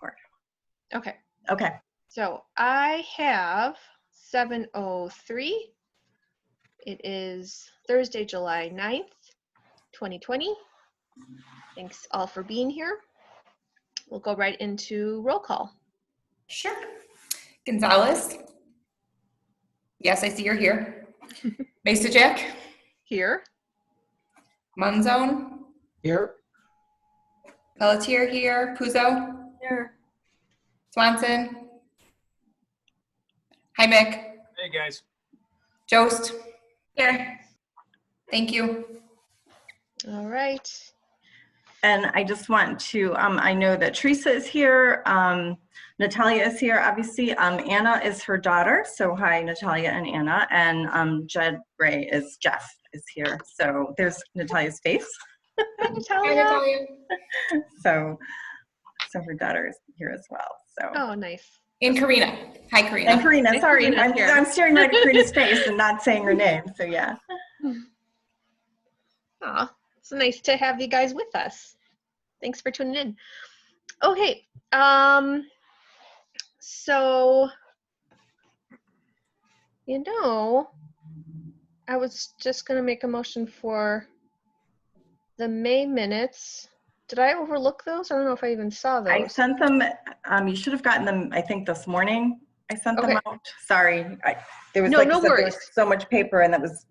report. Okay. Okay. So I have 7:03. It is Thursday, July 9th, 2020. Thanks all for being here. We'll go right into roll call. Sure. Gonzalez. Yes, I see you're here. Masajek. Here. Munzone. Here. Pelletier here. Puzo. Here. Swanson. Hi, Mick. Hey, guys. Jost. Here. Thank you. All right. And I just want to, I know that Teresa is here. Natalia is here, obviously. Anna is her daughter. So hi, Natalia and Anna. And Jed Ray is Jeff is here. So there's Natalia's face. Hi, Natalia. Hi, Natalia. So her daughter is here as well. So. Oh, nice. And Karina. Hi, Karina. And Karina, Nice sorry, Karina's here. I'm staring right at Karina's face and not saying her name. So yeah. Aw, it's nice to have you guys with us. Thanks for tuning in. Okay, so, I was just gonna make a motion for the May minutes. Did I overlook those? I don't know if I even saw those. I sent them, you should have gotten them, I think this morning. I sent them Okay. out. Sorry. There was No, like no I said, there worries. was so much paper and that was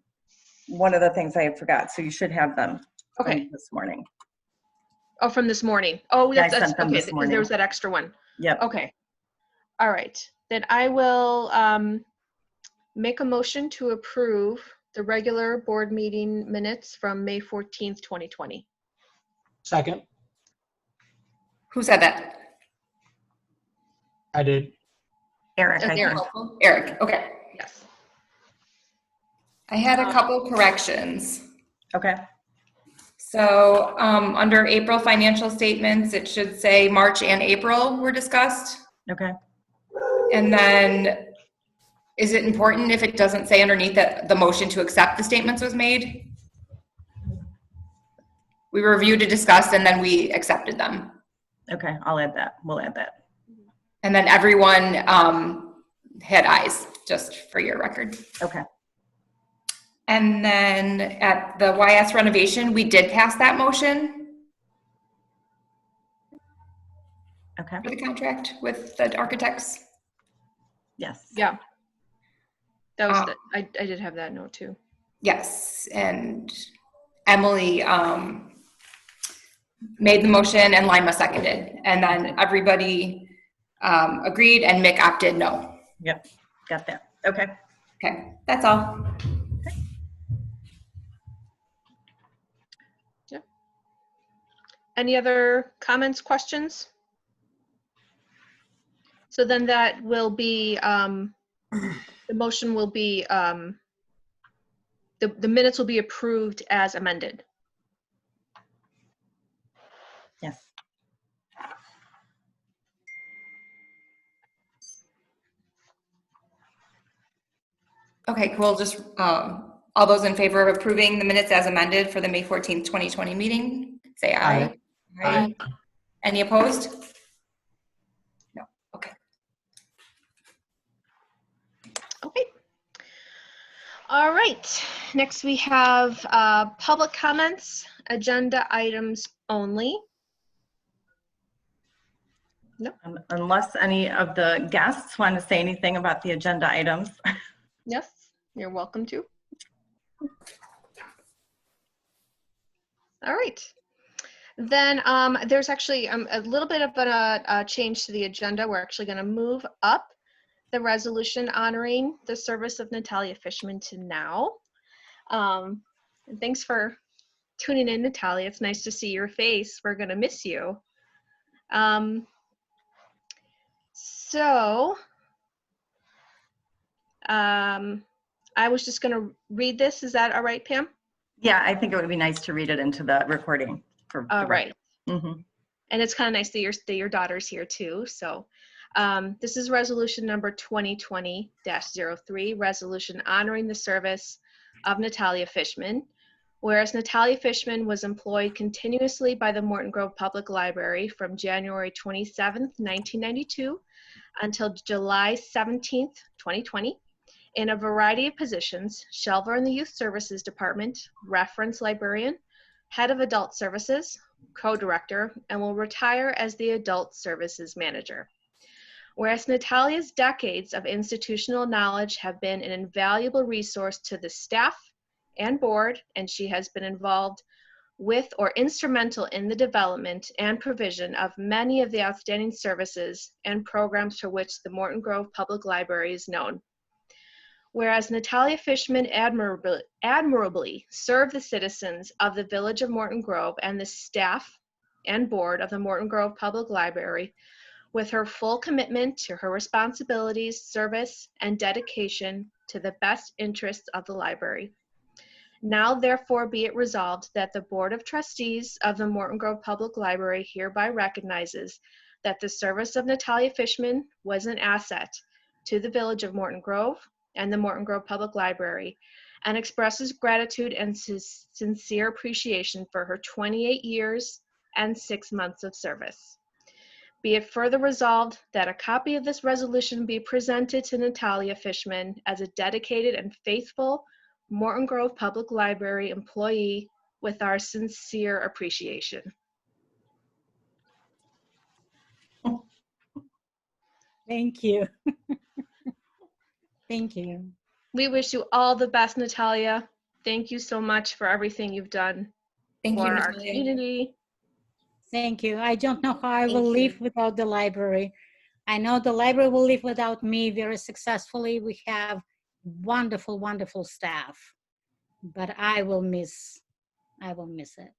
one of the things I had forgot. So you should have them from Okay. this morning. Oh, from this morning. Oh, Yeah, I that's sent them okay, this because there was that extra one. Yep. Okay. All right. Then I will make a motion to approve the regular board meeting minutes from May 14th, 2020. Second. Who said that? I did. Eric, That's I Eric. think. Eric. Okay. Yes. I had a couple corrections. Okay. So under April financial statements, it should say March and April were discussed. Okay. And then is it important if it doesn't say underneath that the motion to accept the statements was made? We reviewed and discussed and then we accepted them. Okay. I'll add that. We'll add that. And then everyone had ayes, just for your record. Okay. And then at the YS renovation, we did pass that motion Okay. for the contract with the architects. Yes. Yeah. That was I did have that note too. Yes, and Emily made the motion and Lima seconded. And then everybody agreed and Mick opted no. Yep. Got that. Okay. Okay, that's all. Any other comments, questions? So then that will be, the motion will be, the minutes will be approved as amended. Yes. Okay, cool. Just all those in favor of approving the minutes as amended for the May 14th, 2020 meeting, say aye. Aye. Any opposed? No. Okay. Okay. All right. Next we have public comments, agenda items only. Unless any of the guests want to say anything about the agenda items. Yes, you're welcome to. All right. Then there's actually a little bit of a change to the agenda. We're actually going to move up the resolution honoring the service of Natalia Fishman to now. And thanks for tuning in, Natalia. It's nice to see your face. We're going to miss you. I was just going to read this. Is that all right, Pam? Yeah, I think it would be nice to read it into the recording. All right. Mm-hmm. And it's kind of nice that your daughter's here too. So this is resolution number 2020-03, resolution honoring the service of Natalia Fishman. Whereas Natalia Fishman was employed continuously by the Morton Grove Public Library from January 27th, 1992 until July 17th, 2020, in a variety of positions: shelver in the Youth Services Department, reference librarian, head of adult services, co-director, and will retire as the adult services manager. Whereas Natalia's decades of institutional knowledge have been an invaluable resource to the staff and board, and she has been involved with or instrumental in the development and provision of many of the outstanding services and programs for which the Morton Grove Public Library is known. Whereas Natalia Fishman admirably served the citizens of the Village of Morton Grove and the staff and board of the Morton Grove Public Library with her full commitment to her responsibilities, service, and dedication to the best interests of the library. Now therefore be it resolved that the Board of Trustees of the Morton Grove Public Library hereby recognizes that the service of Natalia Fishman was an asset to the Village of Morton Grove and the Morton Grove Public Library, and expresses gratitude and sincere appreciation for her 28 years and 6 months of service. Be it further resolved that a copy of this resolution be presented to Natalia Fishman as a dedicated and faithful Morton Grove Public Library employee with our sincere appreciation. Thank you. Thank you. We wish you all the best, Natalia. Thank you so much for everything you've done Thank you, for our Natalia. community. Thank you. I don't know how I will Thank you. live without the library. I know the library will live without me very successfully. We have wonderful, wonderful staff, but I will miss it.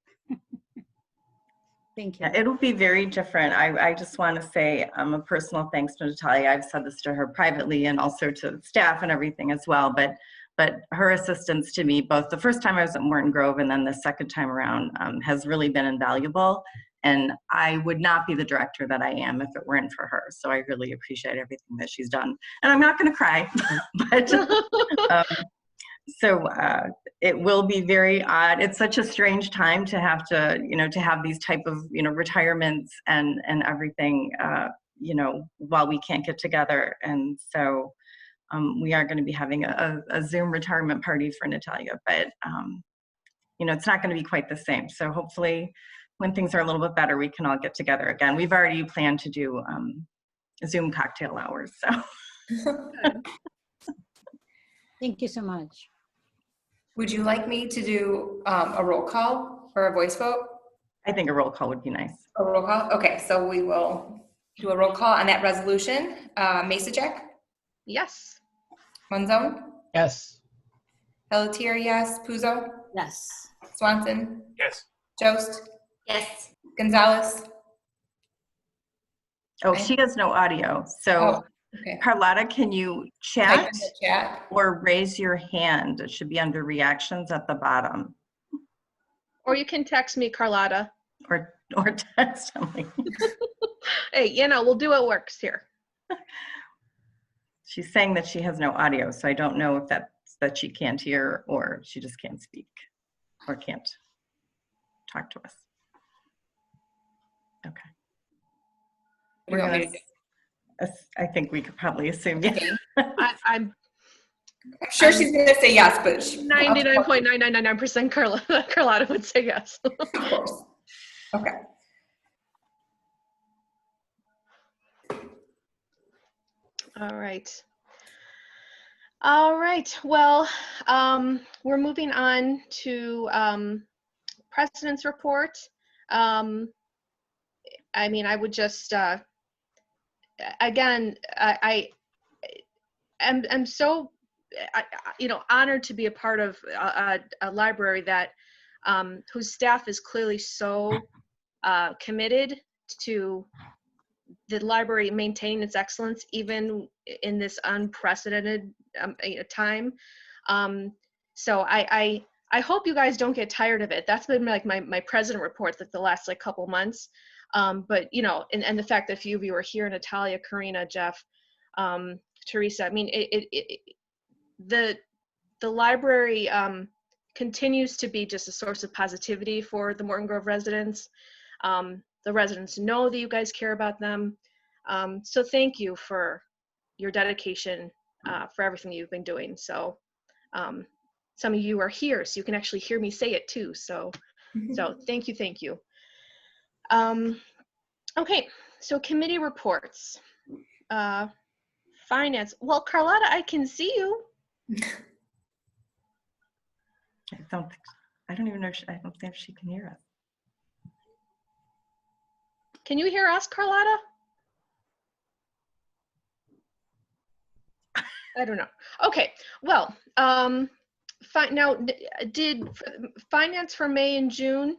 Thank you. Yeah, it'll be very different. I just want to say a personal thanks to Natalia. I've said this to her privately and also to staff and everything as well, but her assistance to me, both the first time I was at Morton Grove and then the second time around, has really been invaluable. And I would not be the director that I am if it weren't for her. So I really appreciate everything that she's done. And I'm not going to cry, but it will be very odd. It's such a strange time to have to, to have these type of, retirements and everything, while we can't get together. And so we are going to be having a Zoom retirement party for Natalia, but, it's not going to be quite the same. So hopefully when things are a little bit better, we can all get together again. We've already planned to do Zoom cocktail hours, so. Thank you so much. Would you like me to do a roll call or a voice vote? I think a roll call would be nice. A roll call? Okay, so we will do a roll call on that resolution. Masacek? Yes. Monzone? Yes. Pelletier, yes. Puzo? Yes. Swanson? Yes. Jost? Yes. Gonzalez? Oh, Okay. she has no audio. So Oh, okay. Carlotta, can you Type chat in the chat. or raise your hand? It should be under reactions at the bottom, Or you can text me, Carlotta. or text Emily. Hey, we'll do what works here. She's saying that she has no audio, so I don't know if that's that she can't hear or she just can't speak or can't talk to us. Okay. What do you want me to do? I think we could probably assume, yeah. Okay. I'm I'm sure she's going to say yes, but 99.9999% Carlotta would say yes. Of course. Okay. All right. All right. Well, we're moving on to President's report. I mean, I would just, again, I'm so, honored to be a part of a library that, whose staff is clearly so committed to the library maintaining its excellence, even in this unprecedented time. So I hope you guys don't get tired of it. That's been like my president report that the last couple months. But and the fact that a few of you are here, Natalia, Karina, Jeff, Teresa. I mean, the library continues to be just a source of positivity for the Morton Grove residents. The residents know that you guys care about them. So thank you for your dedication, for everything you've been doing. So some of you are here, so you can actually hear me say it too. So thank you, thank you. Okay, so committee reports. Finance. Well, Carlotta, I can see you. I don't even know. I don't think she can hear us. Can you hear us, Carlotta? I don't know. Okay, well, now, did finance for May and June,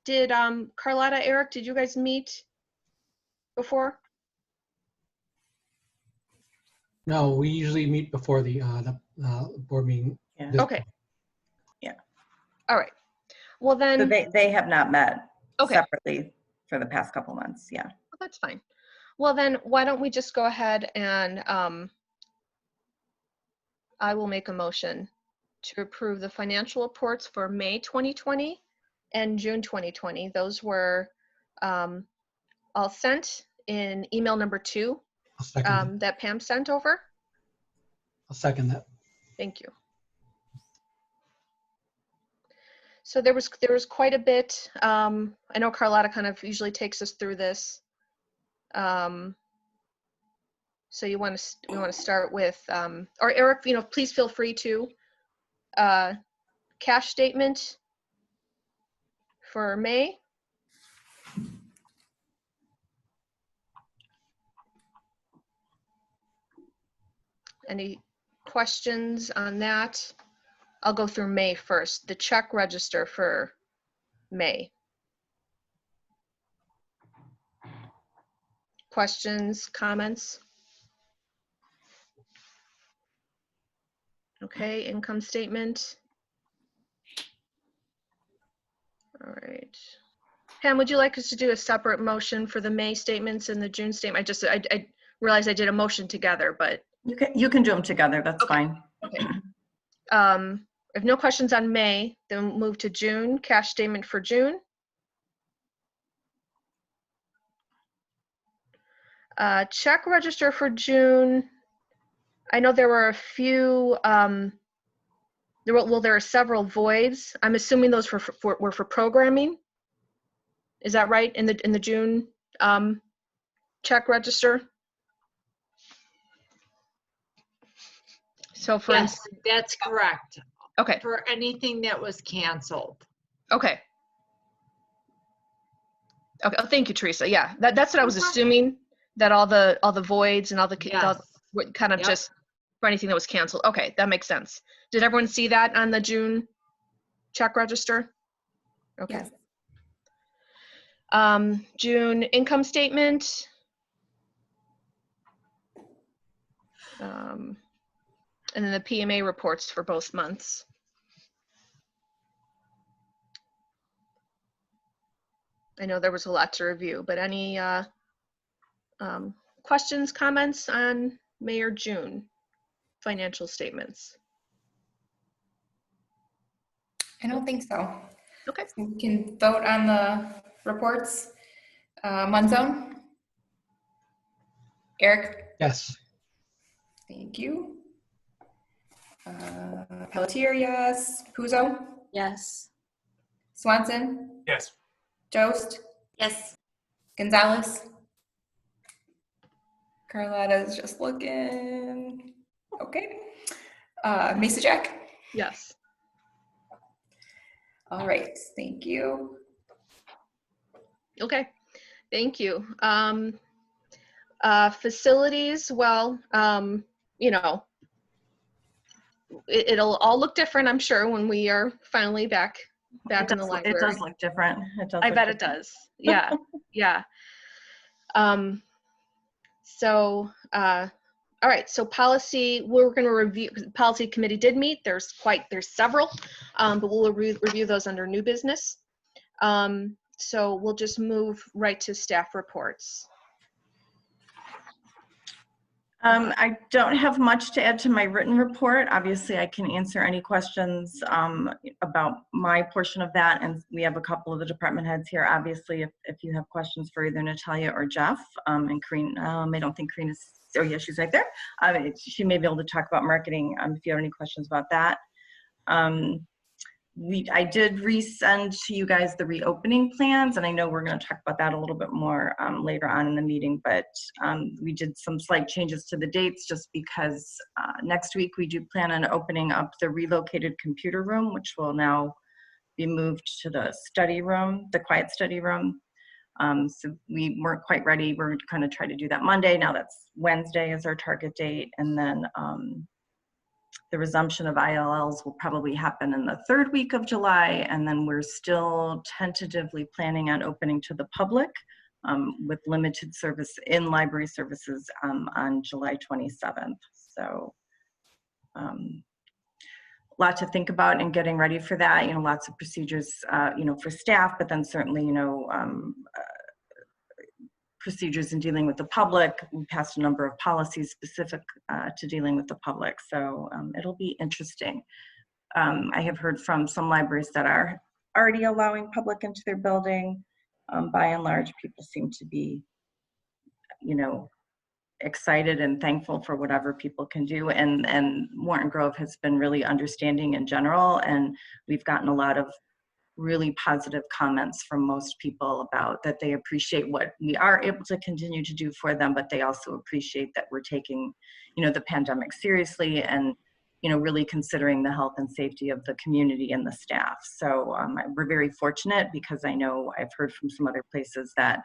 did Carlotta, Eric, did you guys meet before? No, we usually meet before the board meeting. Yeah. This- Okay. Yeah. All right. Well So then, they have not met okay, separately for the past couple months. Yeah. that's fine. Well then, why don't we just go ahead and I will make a motion to approve the financial reports for May 2020 and June 2020. Those were all sent in email number 2 I'll second that. that Pam sent over. I'll second that. Thank you. So there was quite a bit. I know Carlotta kind of usually takes us through this. So we want to start with, or Eric, please feel free to. Cash statement for May. Any questions on that? I'll go through May first. The check register for May. Questions, comments? Okay, income statement. All right. Pam, would you like us to do a separate motion for the May statements and the June statement? I realized I did a motion together, but. You can do them together. That's Okay. fine. Okay. If no questions on May, then we'll move to June, cash statement for June. Check register for June. I know there were a few, there are several voids. I'm assuming those were for programming. Is that right, in the June check register? So for Yes, that's correct. Okay, For anything that was canceled. okay. Okay, oh, thank you, Teresa. Yeah, that's what I was No problem. assuming, that all the voids and all the Yes. what kind of Yep. just for anything that was canceled. Okay, that makes sense. Did everyone see that on the June check register? Okay. Yes. June income statement. And then the PMA reports for both months. I know there was a lot to review, but any questions, comments on May or June financial statements? I don't think so. Okay. So we can vote on the reports. Munzone? Eric? Yes. Thank you. Pelletier, yes. Puzo? Yes. Swanson? Yes. Jost? Yes. Gonzalez? Carlotta's just looking. Okay. Mesa Jack? Yes. All right, thank you. Okay, thank you. Facilities, well, it'll all look different, I'm sure, when we are finally back in the library. It does look different. I bet it does. Yeah, yeah. All right, so policy, we're going to review, policy committee did meet. There's several, but we'll review those under new business. So we'll just move right to staff reports. I don't have much to add to my written report. Obviously, I can answer any questions about my portion of that, and we have a couple of the department heads here. Obviously, if you have questions for either Natalia or Jeff, and Karine, I don't think Karine is, oh yeah, she's right there. She may be able to talk about marketing if you have any questions about that. I did resend to you guys the reopening plans, and I know we're going to talk about that a little bit more later on in the meeting, but we did some slight changes to the dates just because next week we do plan on opening up the relocated computer room, which will now be moved to the study room, the quiet study room. So we weren't quite ready. We're going to try to do that Monday. Now that's Wednesday is our target date, and then the resumption of ILLs will probably happen in the third week of July, and then we're still tentatively planning on opening to the public with limited service in library services on July 27th. So a lot to think about in getting ready for that. You know, lots of procedures, you know, for staff, but then certainly, you know, procedures in dealing with the public. We passed a number of policies specific to dealing with the public, so it'll be interesting. I have heard from some libraries that are already allowing public into their building. By and large, people seem to be, you know, excited and thankful for whatever people can do, and Morton Grove has been really understanding in general, and we've gotten a lot of really positive comments from most people about that they appreciate what we are able to continue to do for them, but they also appreciate that we're taking, you know, the pandemic seriously and, you know, really considering the health and safety of the community and the staff. So we're very fortunate because I know I've heard from some other places that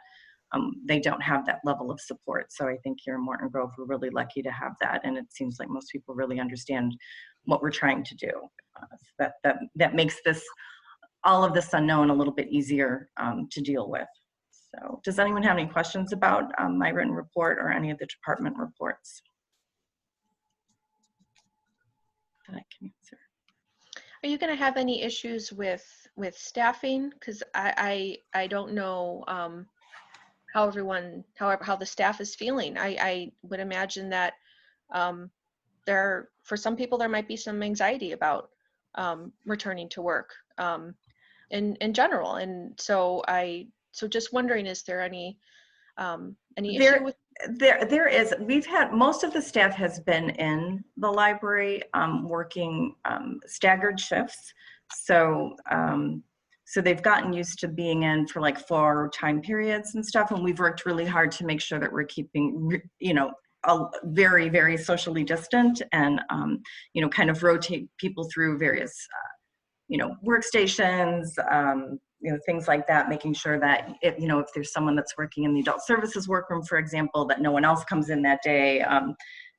they don't have that level of support. So I think here in Morton Grove, we're really lucky to have that. And it seems like most people really understand what we're trying to do. So that makes this, all of this unknown a little bit easier to deal with. So does anyone have any questions about my written report or any of the department reports that I can answer? Are you going to have any issues with staffing? Because I don't know how everyone, how the staff is feeling. I would imagine that for some people there might be some anxiety about returning to work in general, and so just wondering, is there any issue with? There is. We've had, most of the staff has been in the library working staggered shifts. So they've gotten used to being in for like 4 time periods and stuff. And we've worked really hard to make sure that we're keeping, you know, very, very socially distant and, you know, kind of rotate people through various, you know, workstations, you know, things like that, making sure that if, you know, if there's someone that's working in the adult services workroom, for example, that no one else comes in that day,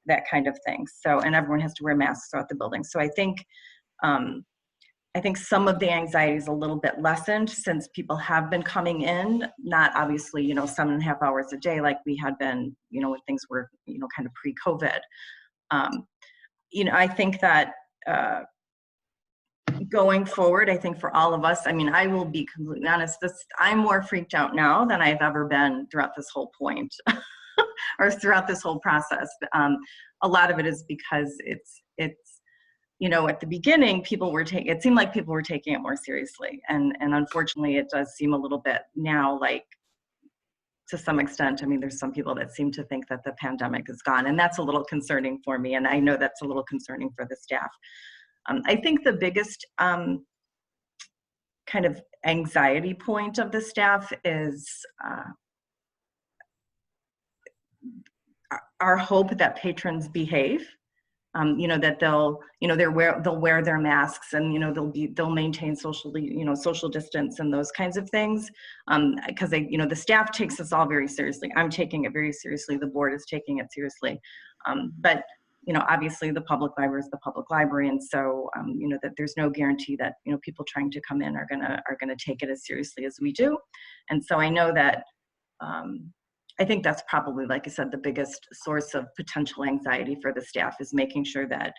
that kind of thing. So, and everyone has to wear masks throughout the building. So I think some of the anxiety is a little bit lessened since people have been coming in, not obviously, you know, 7.5 hours a day like we had been, you know, when things were, you know, kind of pre-COVID. You know, I think that going forward, I think for all of us, I mean, I will be completely honest, I'm more freaked out now than I've ever been throughout this whole point or throughout this whole process. A lot of it is because it's, you know, at the beginning, it seemed like people were taking it more seriously. And unfortunately, it does seem a little bit now, like, to some extent, I mean, there's some people that seem to think that the pandemic is gone, and that's a little concerning for me. And I know that's a little concerning for the staff. I think the biggest kind of anxiety point of the staff is our hope that patrons behave. You know, that they'll wear their masks, and, you know, they'll maintain social distance and those kinds of things. Because you know, the staff takes us all very seriously. I'm taking it very seriously. The board is taking it seriously. But you know, obviously the public library is the public library, and so you know, that there's no guarantee that, you know, people trying to come in are gonna take it as seriously as we do. And so I know that I think that's probably, like I said, the biggest source of potential anxiety for the staff is making sure that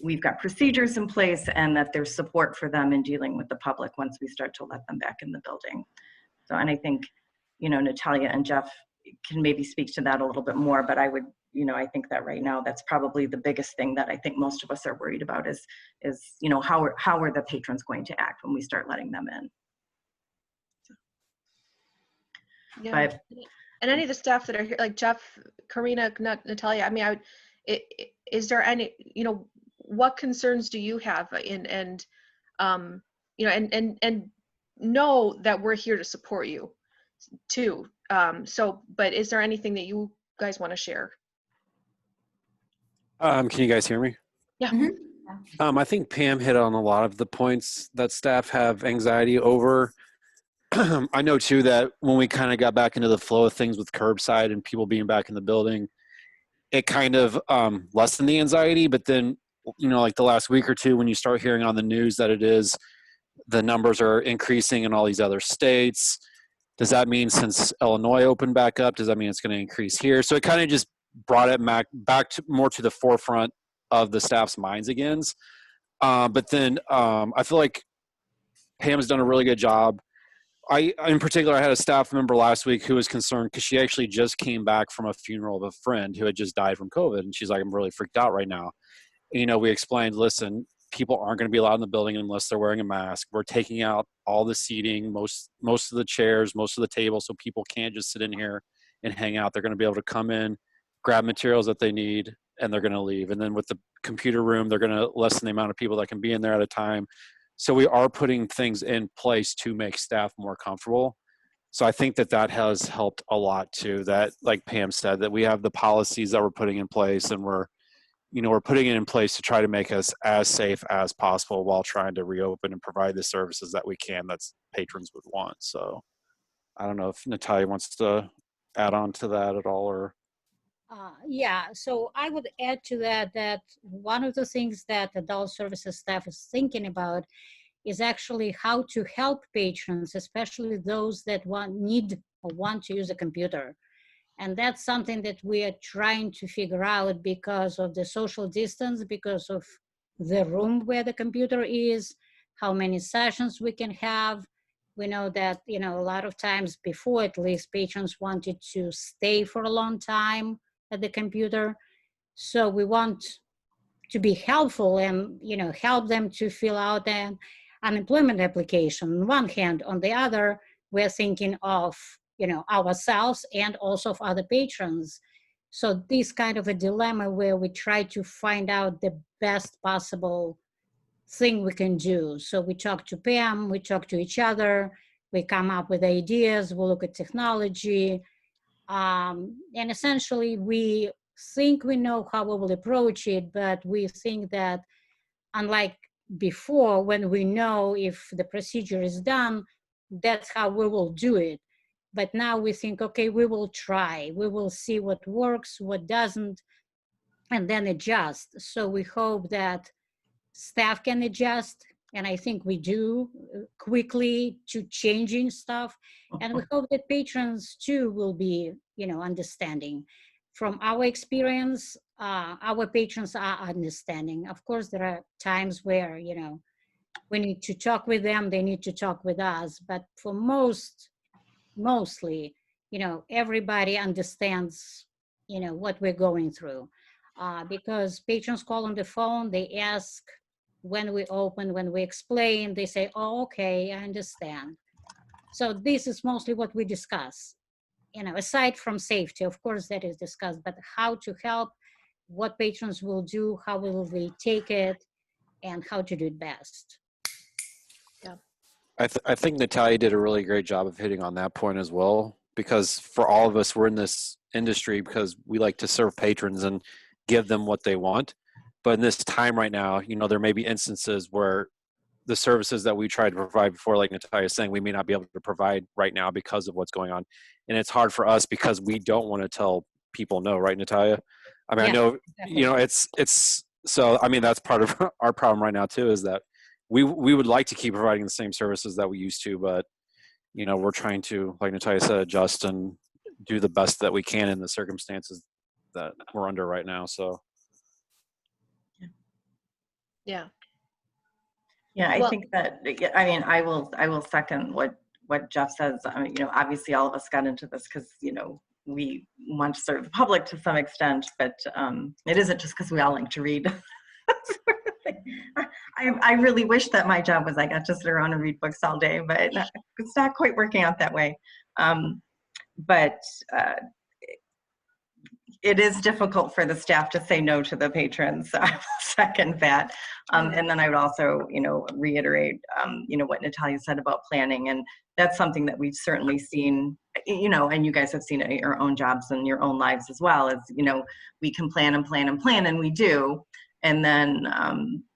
we've got procedures in place and that there's support for them in dealing with the public once we start to let them back in the building. So, and I think, you know, Natalia and Jeff, can maybe speak to that a little bit more, but I would, I think that right now that's probably the biggest thing that I think most of us are worried about is how are the patrons going to act when we start letting them in. Yeah. But And any of the staff that are here, like Jeff, Karina, Natalia, I mean, is there any, what concerns do you have and know that we're here to support you too. But is there anything that you guys want to share? Can you guys hear me? Yeah. Mhm. I think Pam hit on a lot of the points that staff have anxiety over. I know too that when we kind of got back into the flow of things with curbside and people being back in the building, it kind of lessened the anxiety. But then, like the last week or two, when you start hearing on the news that the numbers are increasing in all these other states, does that mean since Illinois opened back up, does that mean it's going to increase here? So it kind of just brought it back to more to the forefront of the staff's minds again. But then I feel like Pam's done a really good job. In particular, I had a staff member last week who was concerned because she actually just came back from a funeral of a friend who had just died from COVID. And she's like, I'm really freaked out right now. And, we explained, listen, people aren't going to be allowed in the building unless they're wearing a mask. We're taking out all the seating, most of the chairs, most of the tables, so people can't just sit in here and hang out. They're going to be able to come in, grab materials that they need, and they're going to leave. And then with the computer room, they're going to lessen the amount of people that can be in there at a time. So we are putting things in place to make staff more comfortable. So I think that has helped a lot too, that like Pam said, that we have the policies that we're putting in place, and we're putting it in place to try to make us as safe as possible while trying to reopen and provide the services that we can that patrons would want. So I don't know if Natalia wants to add on to that at all, or. Yeah, so I would add to that one of the things that adult services staff is thinking about is actually how to help patrons, especially those that need or want to use a computer. And that's something that we are trying to figure out because of the social distance, because of the room where the computer is, how many sessions we can have. We know that, a lot of times before, at least, patrons wanted to stay for a long time at the computer. So we want to be helpful and, help them to fill out an unemployment application on one hand. On the other, we're thinking of, ourselves and also of other patrons. So this kind of a dilemma where we try to find out the best possible thing we can do. So we talk to Pam, we talk to each other, we come up with ideas, we look at technology, and essentially we think we know how we will approach it, but we think that unlike before, when we know if the procedure is done, that's how we will do it. But now we think, okay, we will try, we will see what works, what doesn't, and then adjust. So we hope that staff can adjust, and I think we do quickly to changing stuff. And we hope that patrons too will be, understanding. From our experience, our patrons are understanding. Of course, there are times where, we need to talk with them, they need to talk with us, but for mostly, everybody understands, what we're going through. Because patrons call on the phone, they ask when we open, when we explain, they say, oh, okay, I understand. So this is mostly what we discuss. Aside from safety, of course, that is discussed, but how to help, what patrons will do, how will they take it, and how to do it best. I think Natalia did a really great job of hitting on that point as well, because for all of us, we're in this industry because we like to serve patrons and give them what they want. But in this time right now, there may be instances where the services that we tried to provide before, like Natalia is saying, we may not be able to provide right now because of what's going on. And it's hard for us because we don't want to tell people no, right, Natalia? I mean, Yeah, I know, exactly. it's so, I mean, that's part of our problem right now too, is that we would like to keep providing the same services that we used to, but, we're trying to, like Natalia said, adjust and do the best that we can in the circumstances that we're under right now. So. Yeah. Yeah, I Well- think that, I mean, I will second what Jeff says. I mean, obviously all of us got into this because, we want to serve the public to some extent, but it isn't just because we all like to read. I really wish that my job was I got to sit around and read books all day, but it's not quite working out that way. But it is difficult for the staff to say no to the patrons. So I will second that. And then I would also, reiterate, what Natalia said about planning. And that's something that we've certainly seen, and you guys have seen it in your own jobs and your own lives as well, is, we can plan and plan and plan, and we do. And then,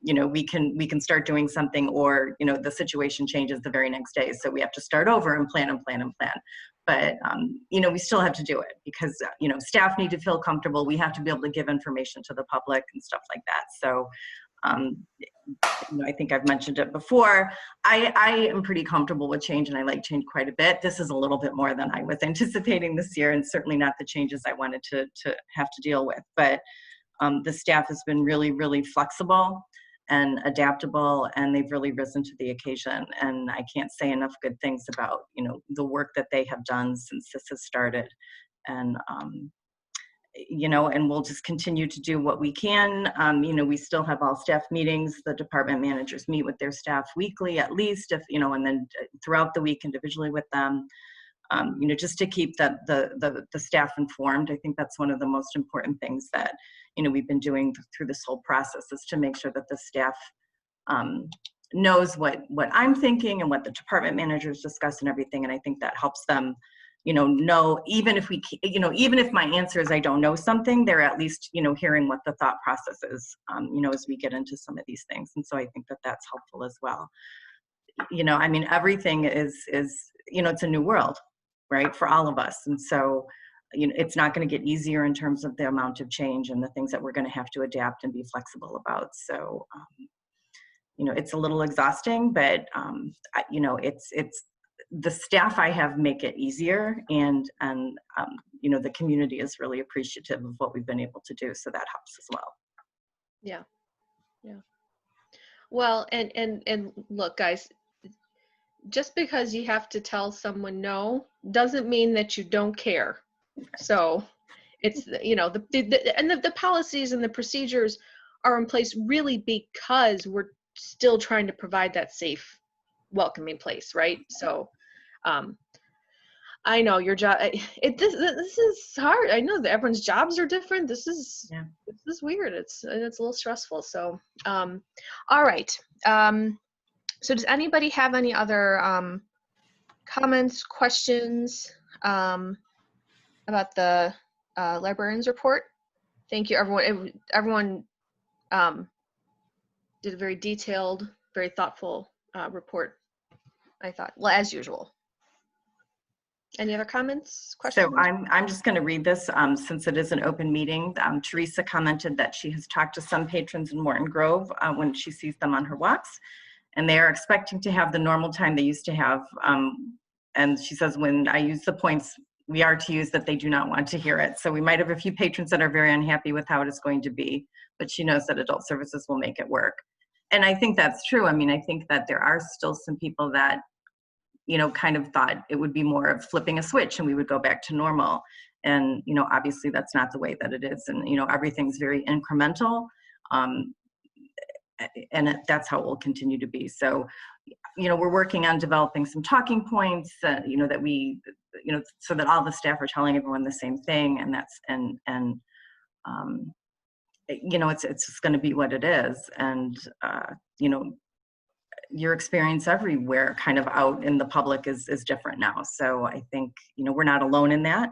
we can start doing something, or, the situation changes the very next day. So we have to start over and plan and plan and plan. But, we still have to do it because, staff need to feel comfortable. We have to be able to give information to the public and stuff like that. So, I think I've mentioned it before. I am pretty comfortable with change, and I like change quite a bit. This is a little bit more than I was anticipating this year, and certainly not the changes I wanted to have to deal with. But the staff has been really, really flexible and adaptable, and they've really risen to the occasion. And I can't say enough good things about, the work that they have done since this has started. And, and we'll just continue to do what we can. We still have all staff meetings. The department managers meet with their staff weekly, at least, and then throughout the week individually with them. Just to keep the staff informed. I think that's one of the most important things that, we've been doing through this whole process, is to make sure that the staff knows what I'm thinking and what the department managers discuss and everything. And I think that helps them, know, even if my answer is I don't know something, they're at least, hearing what the thought process is, as we get into some of these things. And so I think that that's helpful as well. Everything is, it's a new world, right, for all of us. And so, it's not going to get easier in terms of the amount of change and the things that we're going to have to adapt and be flexible about. So, it's a little exhausting, but, it's the staff I have make it easier, and the community is really appreciative of what we've been able to do. So that helps as well. Yeah. Well, and look, guys, just because you have to tell someone no doesn't mean that you don't care. So it's, the policies and the procedures are in place really because we're still trying to provide that safe, welcoming place, right? So I know your job, this is hard. I know that everyone's jobs are different. This is weird. It's a little stressful. So all right. So does anybody have any other comments, questions about the librarian's report? Thank you, everyone. Everyone did a very detailed, very thoughtful report, I thought, well, as usual. Any other comments, questions? So I'm just going to read this since it is an open meeting. Teresa commented that she has talked to some patrons in Morton Grove when she sees them on her walks, and they are expecting to have the normal time they used to have. And she says, when I use the points we are to use, that they do not want to hear it. So we might have a few patrons that are very unhappy with how it is going to be, but she knows that adult services will make it work. And I think that's true. I think that there are still some people that, kind of thought it would be more of flipping a switch and we would go back to normal. And, obviously that's not the way that it is. And, everything's very incremental. And that's how it will continue to be. So, we're working on developing some talking points, that we, so that all the staff are telling everyone the same thing. And that's, it's just going to be what it is. And, your experience everywhere kind of out in the public is different now. So I think, we're not alone in that.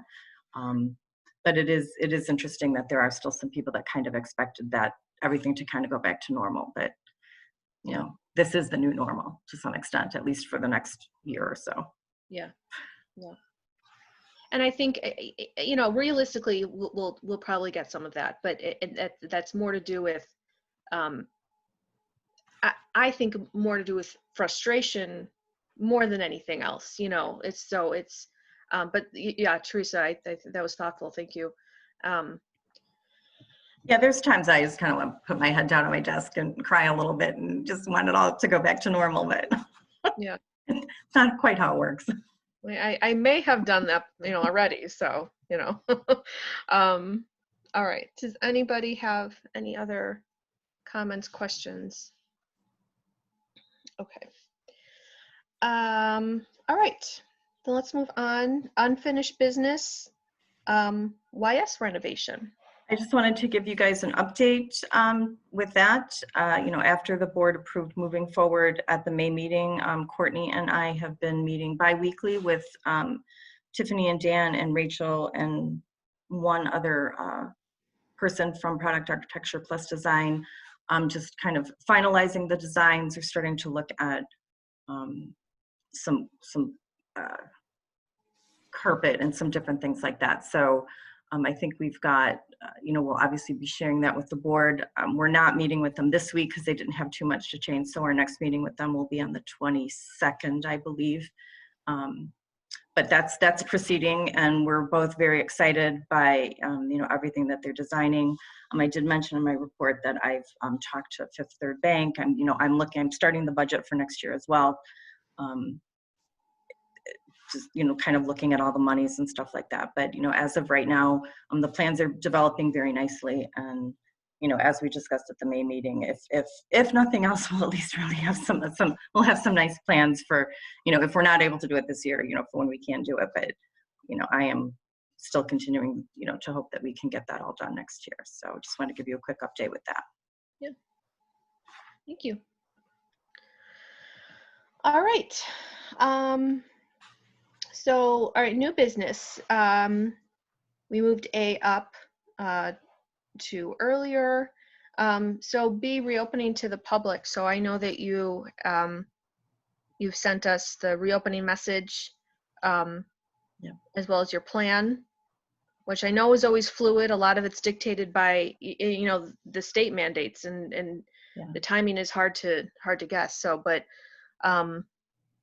But it is interesting that there are still some people that kind of expected that everything to kind of go back to normal. But, this is the new normal to some extent, at least for the next year or so. Yeah. And I think, realistically, we'll probably get some of that, but that's more to do with, I think more to do with frustration more than anything else. But yeah, Teresa, I that was thoughtful. Thank you. Yeah, there's times I just kind of want to put my head down on my desk and cry a little bit and just want it all to go back to normal, but yeah, it's not quite how it works. I may have done that, already. So you know. All right. Does anybody have any other comments, questions? Okay. All right. Then let's move on. Unfinished business, YS renovation. I just wanted to give you guys an update with that. After the board approved moving forward at the May meeting, Courtney and I have been meeting bi-weekly with Tiffany and Dan and Rachel and one other person from Product Architecture Plus Design, just kind of finalizing the designs. We're starting to look at some carpet and some different things like that. So I think we've got, we'll obviously be sharing that with the board. We're not meeting with them this week because they didn't have too much to change. So our next meeting with them will be on the 22nd, I believe. But that's proceeding, and we're both very excited by everything that they're designing. I did mention in my report that I've talked to Fifth Third Bank. I'm starting the budget for next year as well. Just kind of looking at all the monies and stuff like that. But as of right now, the plans are developing very nicely, and as we discussed at the May meeting, if nothing else, we'll at least really have we'll have some nice plans for if we're not able to do it this year, for when we can do it. But I am still continuing to hope that we can get that all done next year. So just want to give you a quick update with that. Yeah. Thank you. All right. So, all right, new business. We moved A up to earlier. So B, reopening to the public. So I know that you've sent us the reopening message, as well as your plan, which I know is always fluid. A lot of it's dictated by the state mandates, and the timing is hard to guess. So, but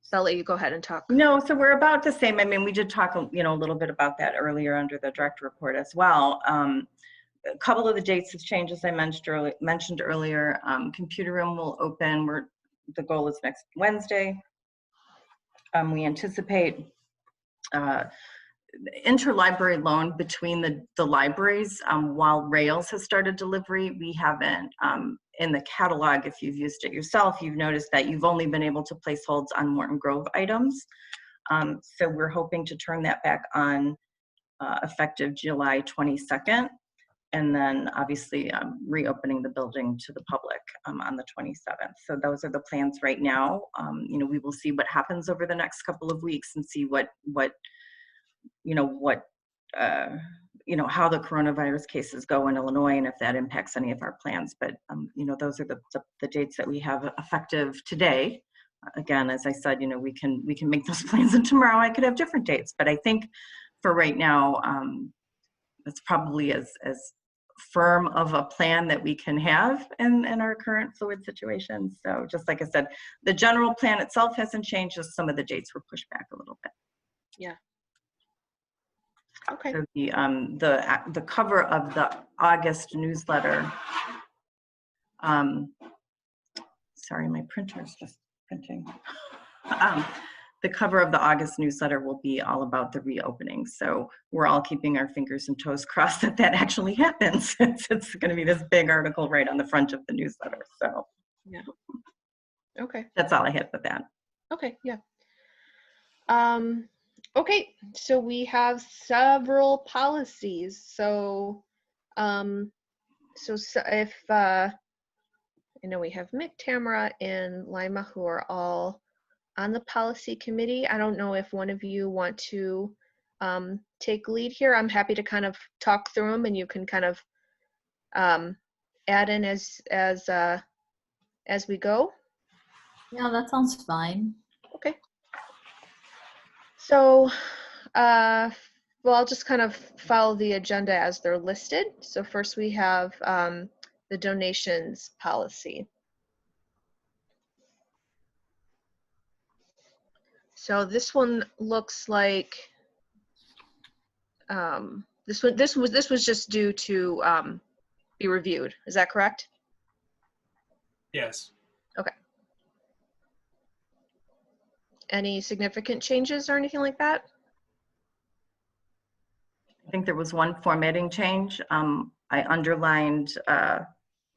so I'll let you go ahead and talk. No, so we're about the same. I mean, we did talk, a little bit about that earlier under the director report as well. A couple of the dates have changed, as I mentioned earlier. Computer room will open. The goal is next Wednesday. We anticipate interlibrary loan between the libraries. While Rails has started delivery, we haven't. In the catalog, if you've used it yourself, you've noticed that you've only been able to place holds on Morton Grove items. So we're hoping to turn that back on effective July 22nd. And then obviously reopening the building to the public on the 27th. So those are the plans right now. We will see what happens over the next couple of weeks and see how the coronavirus cases go in Illinois and if that impacts any of our plans. But those are the dates that we have effective today. Again, as I said, we can make those plans, and tomorrow I could have different dates. But I think for right now, it's probably as firm of a plan that we can have in our current fluid situation. So just like I said, the general plan itself hasn't changed, just some of the dates were pushed back a little bit. Yeah. Okay. So the cover of the August newsletter, sorry, my printer's just printing. The cover of the August newsletter will be all about the reopening. So we're all keeping our fingers and toes crossed that actually happens. It's going to be this big article right on the front of the newsletter. So yeah. Okay. That's all I had with that. Okay. Yeah. Okay. So we have several policies. So, if I know we have Mick, Tamara, and Lima who are all on the policy committee. I don't know if one of you want to take lead here. I'm happy to kind of talk through them, and you can kind of add in as we go. Yeah, that sounds fine. Okay. So, well, I'll just kind of follow the agenda as they're listed. So first we have the donations policy. So this one looks like this was just due to be reviewed. Is that correct? Yes. Okay. Any significant changes or anything like that? think there was one formatting change. I underlined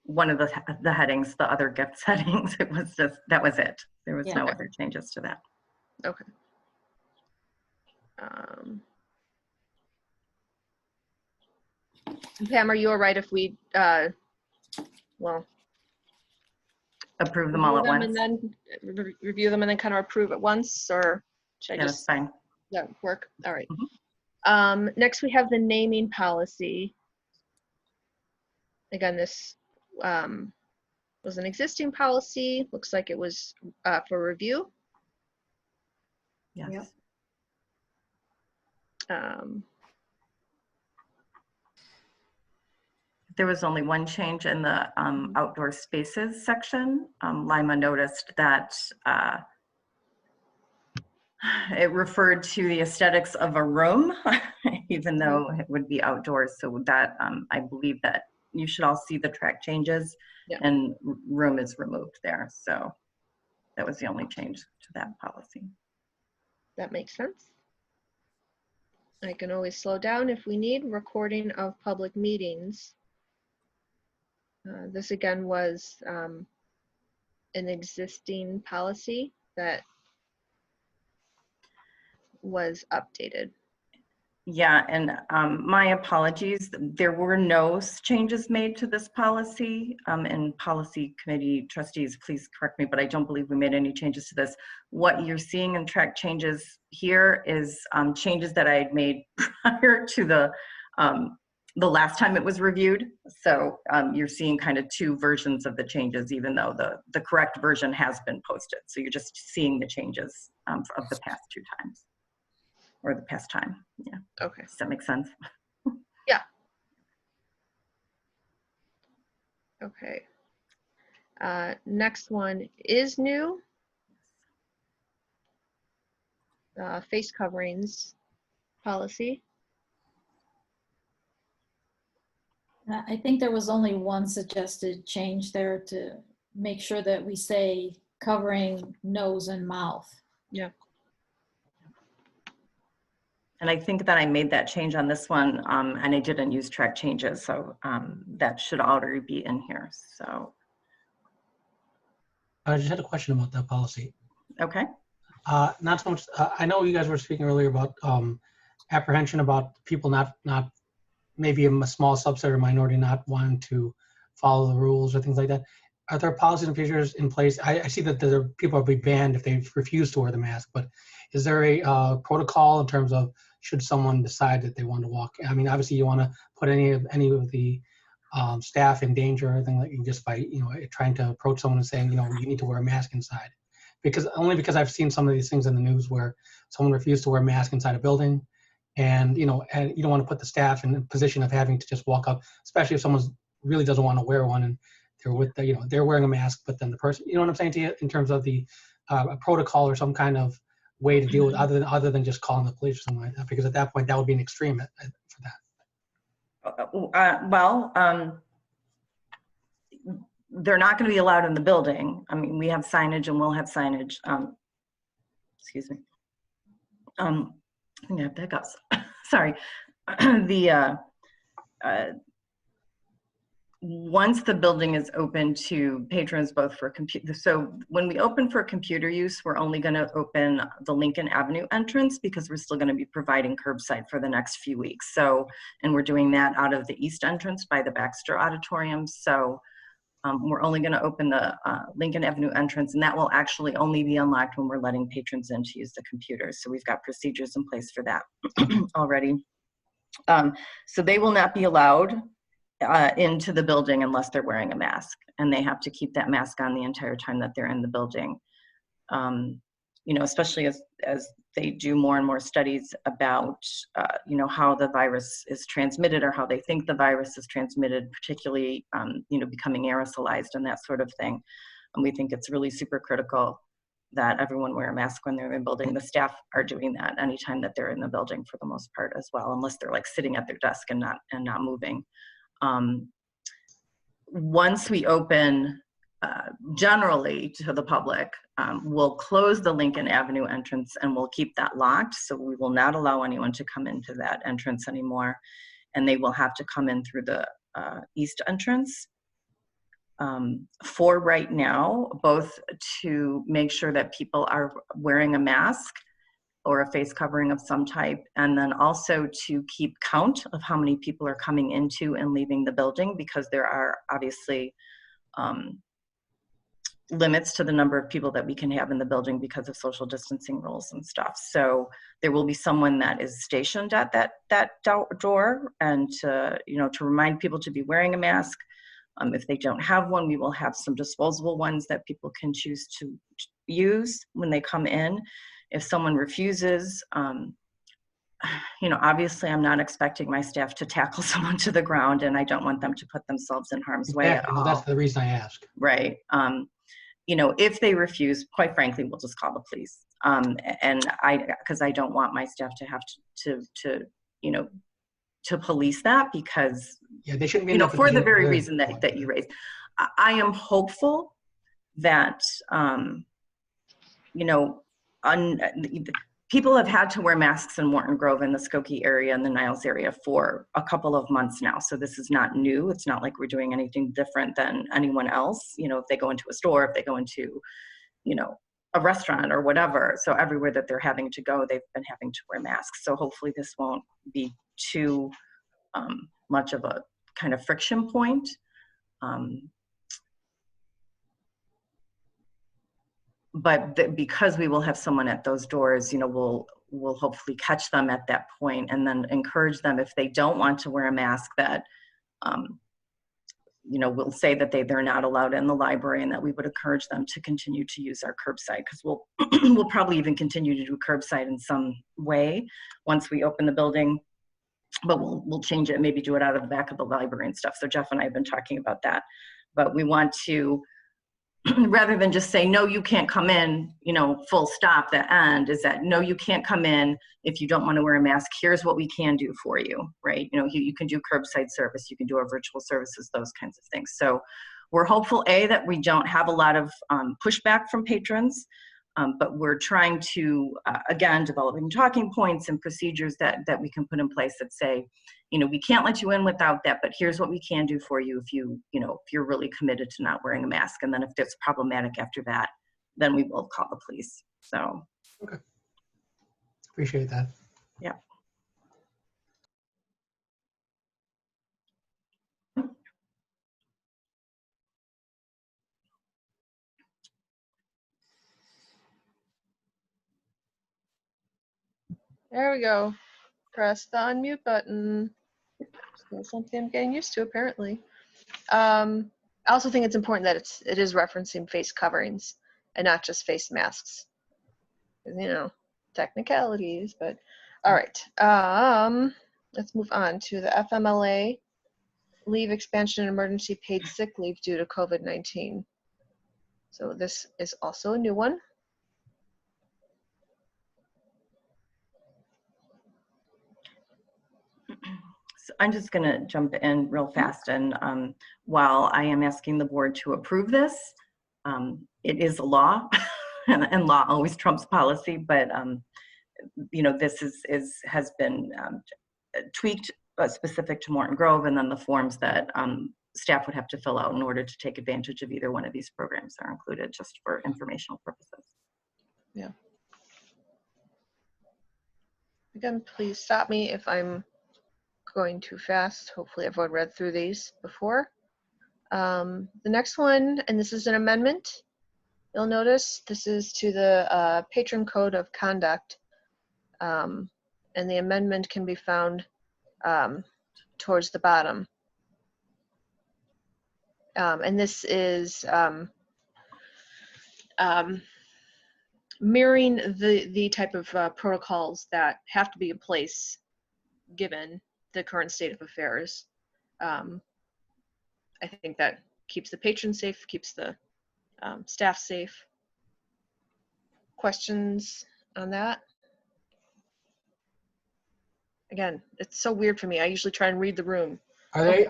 one of the headings, the other gifts headings. It was just, that was it. There was no other changes to that. Okay. Pam, are you all right if we, well, Approve them all at review them once. and then review them and then kind of approve at once, or should I Yeah, that's just, fine. does that work? All right. Mhm. Next we have the naming policy. Again, this was an existing policy. Looks like it was for review. Yes. Yep. There was only one change in the outdoor spaces section. Lima noticed that it referred to the aesthetics of a room, even though it would be outdoors. So that I believe that you should all see the track changes, Yeah. and room is removed there. So that was the only change to that policy. That makes sense. I can always slow down if we need. Recording of public meetings. This again was an existing policy that was updated. Yeah, and my apologies. There were no changes made to this policy. And policy committee trustees, please correct me, but I don't believe we made any changes to this. What you're seeing in track changes here is changes that I had made prior to the last time it was reviewed. So you're seeing kind of two versions of the changes, even though the correct version has been posted. So you're just seeing the changes of the past two times, or the past time. Yeah. Okay. Does that make sense? Yeah. Okay. Next one is new. Face coverings policy. I think there was only one suggested change there to make sure that we say covering nose and mouth. Yeah. And I think that I made that change on this one, and I didn't use track changes, so that should already be in here. So, I just had a question about that policy. okay. Not so much, I know you guys were speaking earlier about apprehension about people not maybe a small subset or minority not wanting to follow the rules or things like that. Are there policies and procedures in place? I see that there are people will be banned if they refuse to wear the mask, but is there a protocol in terms of should someone decide that they want to walk? I mean, obviously you want to put any of the staff in danger or anything like just by trying to approach someone and saying you need to wear a mask inside, because I've seen some of these things in the news where someone refused to wear a mask inside a building, and you don't want to put the staff in a position of having to just walk up, especially if someone really doesn't want to wear one and they're with the, they're wearing a mask, but then the person, you know what I'm saying to you, in terms of the a protocol or some kind of way to deal with other than just calling the police or something like that, because at that point that would be an extreme for that. Well, they're not going to be allowed in the building. I mean, we have signage and we'll have signage. Excuse me. I think I have hiccups. Sorry. Once the building is open to patrons, both for computer, so when we open for computer use, we're only going to open the Lincoln Avenue entrance because we're still going to be providing curbside for the next few weeks. So, and we're doing that out of the east entrance by the Baxter Auditorium. So we're only going to open the Lincoln Avenue entrance, and that will actually only be unlocked when we're letting patrons in to use the computers. So we've got procedures in place for that already. So they will not be allowed into the building unless they're wearing a mask, and they have to keep that mask on the entire time that they're in the building. Especially as they do more and more studies about, how the virus is transmitted or how they think the virus is transmitted, particularly, becoming aerosolized and that sort of thing. And we think it's really super critical that everyone wear a mask when they're in the building. The staff are doing that anytime that they're in the building for the most part as well, unless they're like sitting at their desk and not moving. Once we open generally to the public, will close the Lincoln Avenue entrance and we'll keep that locked. So we will not allow anyone to come into that entrance anymore. And they will have to come in through the east entrance. For right now, both to make sure that people are wearing a mask or a face covering of some type, and then also to keep count of how many people are coming into and leaving the building, because there are obviously limits to the number of people that we can have in the building because of social distancing rules and stuff. So there will be someone that is stationed at that door, and to remind people to be wearing a mask. If they don't have one, we will have some disposable ones that people can choose to use when they come in. If someone refuses, obviously I'm not expecting my staff to tackle someone to the ground, and I don't want them to put themselves in harm's way at Exactly. all. Well, that's the reason I ask. Right. If they refuse, quite frankly, we'll just call the police. Because I don't want my staff to have to police that, because Yeah, they shouldn't be in that for the position very either. reason that you raised. I am hopeful that people have had to wear masks in Morton Grove and the Skokie area and the Niles area for a couple of months now. So this is not new. It's not like we're doing anything different than anyone else. If they go into a store, if they go into, a restaurant or whatever. So everywhere that they're having to go, they've been having to wear masks. So hopefully this won't be too much of a kind of friction point. But because we will have someone at those doors, we'll hopefully catch them at that point, and then encourage them, if they don't want to wear a mask, that we'll say that they're not allowed in the library, and that we would encourage them to continue to use our curbside, because we'll probably even continue to do curbside in some way once we open the building, but we'll change it, maybe do it out of the back of the library and stuff. So Jeff and I have been talking about that, but we want to, rather than just say, no, you can't come in, full stop, the end is that, no, you can't come in if you don't want to wear a mask. Here's what we can do for you, right? You can do curbside service, you can do our virtual services, those kinds of things. So we're hopeful, that we don't have a lot of pushback from patrons, but we're trying to, again, developing talking points and procedures that we can put in place that say, we can't let you in without that, but here's what we can do for you if you're really committed to not wearing a mask. And then if it's problematic after that, then we will call the police. So. Okay. Appreciate that. Yeah. There we go. Press the unmute button. That's something I'm getting used to, apparently. I also think it's important that it is referencing face coverings and not just face masks. Technicalities, but all right. Let's move on to the FMLA leave expansion and emergency paid sick leave due to COVID-19. So this is also a new one. So I'm just going to jump in real fast. And while I am asking the board to approve this, it is a law, and law always trumps policy. But this has been tweaked, specific to Morton Grove, and then the forms that staff would have to fill out in order to take advantage of either one of these programs are included, just for informational purposes. Yeah. Again, please stop me if I'm going too fast. Hopefully everyone read through these before. The next one, and this is an amendment, you'll notice this is to the patron code of conduct, and the amendment can be found towards the bottom. And this is mirroring the type of protocols that have to be in place given the current state of affairs. I think that keeps the patron safe, keeps the staff safe. Questions on that? Again, it's so weird for me. I usually try and read the room. Are they,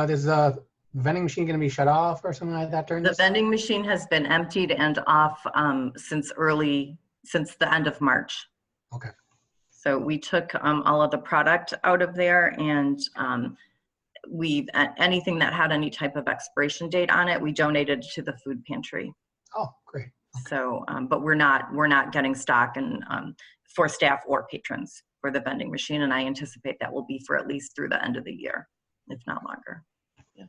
there's the vending machine going to be shut off or something like that during The this? vending machine has been emptied and off since the end of March. Okay. So we took all of the product out of there, and anything that had any type of expiration date on it, we donated to the food pantry. Oh, great. So, but we're not getting stock and for staff or patrons for the vending machine, and I anticipate that will be for at least through the end of the year, if not longer. Yeah.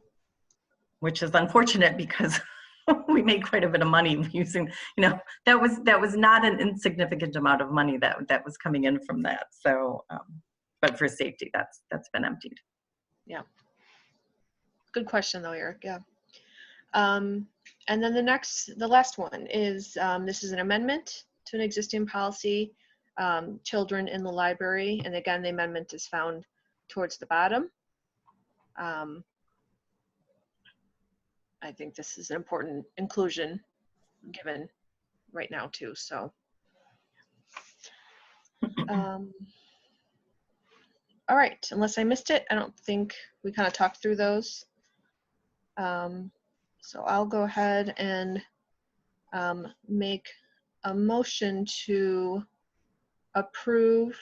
Which is unfortunate because we made quite a bit of money using, that was not an insignificant amount of money that was coming in from that. So, but for safety, that's been emptied. Yeah. Good question though, Eric. Yeah. And then the last one is, this is an amendment to an existing policy, children in the library. And again, the amendment is found towards the bottom. I think this is an important inclusion given right now too, so. All right, unless I missed it, I don't think we kind of talked through those. So I'll go ahead and make a motion to approve,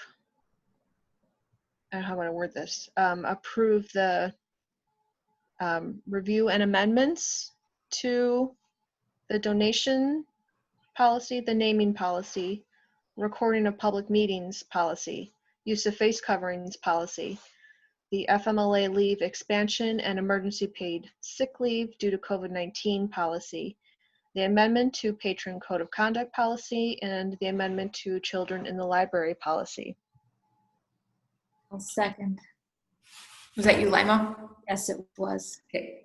I don't know how I want to word this, approve the review and amendments to the donation policy, the naming policy, recording of public meetings policy, use of face coverings policy, the FMLA leave expansion and emergency paid sick leave due to COVID-19 policy, the amendment to patron code of conduct policy, and the amendment to children in the library policy. I'll second. Was that you, Lima? Yes, it was. Okay,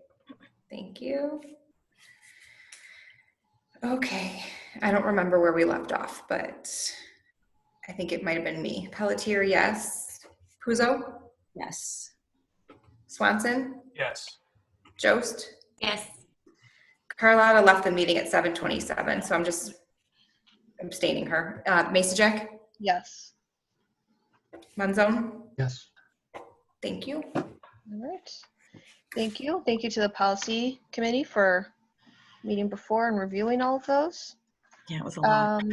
thank you. Okay, I don't remember where we left off, but I think it might have been me. Pelletier, yes. Puzo? Yes. Swanson? Yes. Jost? Yes. Carlotta left the meeting at 7:27, so I'm just abstaining her. Masajek? Yes. Manzone? Yes. Thank you. All right. Thank you. Thank you to the policy committee for meeting before and reviewing all of those. Yeah, it was a lot.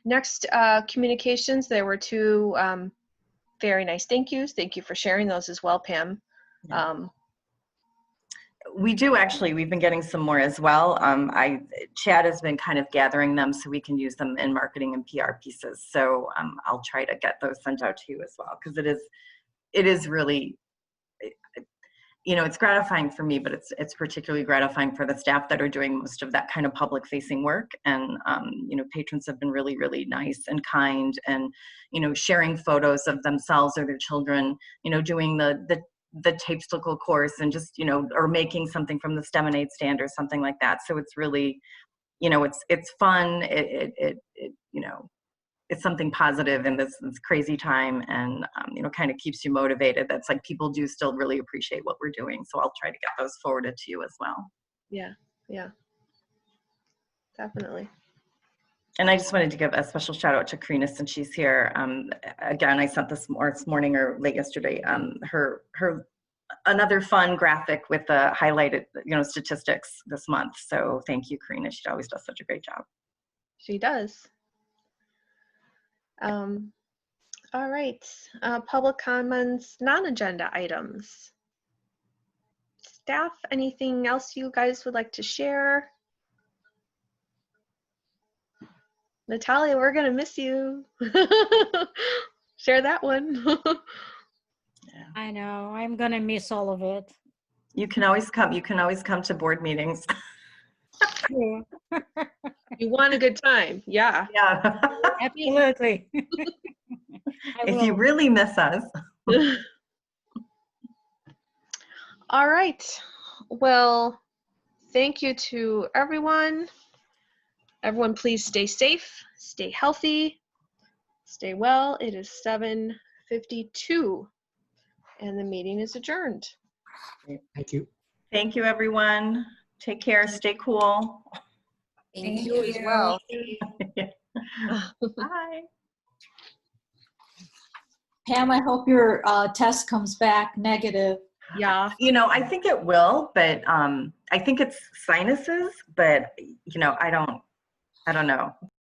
Next, communications. There were two very nice thank yous. Thank you for sharing those as well, Pam. We do actually, we've been getting some more as well. Chad has been kind of gathering them so we can use them in marketing and PR pieces. So I'll try to get those sent out to you as well, because it is really, it's gratifying for me, but it's particularly gratifying for the staff that are doing most of that kind of public facing work. And, patrons have been really, really nice and kind, and, sharing photos of themselves or their children, doing the Tapesticle course, and just, or making something from the STEMinate stand or something like that. So it's really, it's fun. It's something positive in this crazy time, and kind of keeps you motivated. That's like, people do still really appreciate what we're doing. So I'll try to get those forwarded to you as well. Yeah, definitely. And I just wanted to give a special shout out to Karina since she's here. Again, I sent this morning or late yesterday, her another fun graphic with the highlighted, statistics this month. So thank you, Karina. She always does such a great job. She does. All right, public comments, non-agenda items. Staff, anything else you guys would like to share? Natalia, we're gonna miss you. Share that one. I know. I'm gonna miss all of it. You can always come to board meetings. Yeah. You want a good time, yeah. Yeah. Absolutely. If you really miss us. All right. Well, thank you to everyone. Everyone, please stay safe, stay healthy, stay well. It is 7:52, and the meeting is adjourned. Thank you. Thank you, everyone. Take care. Stay cool. Thank You as well. Bye. Pam, I hope your test comes back negative. Yeah. You know, I think it will, but I think it's sinuses, but you know, I don't know.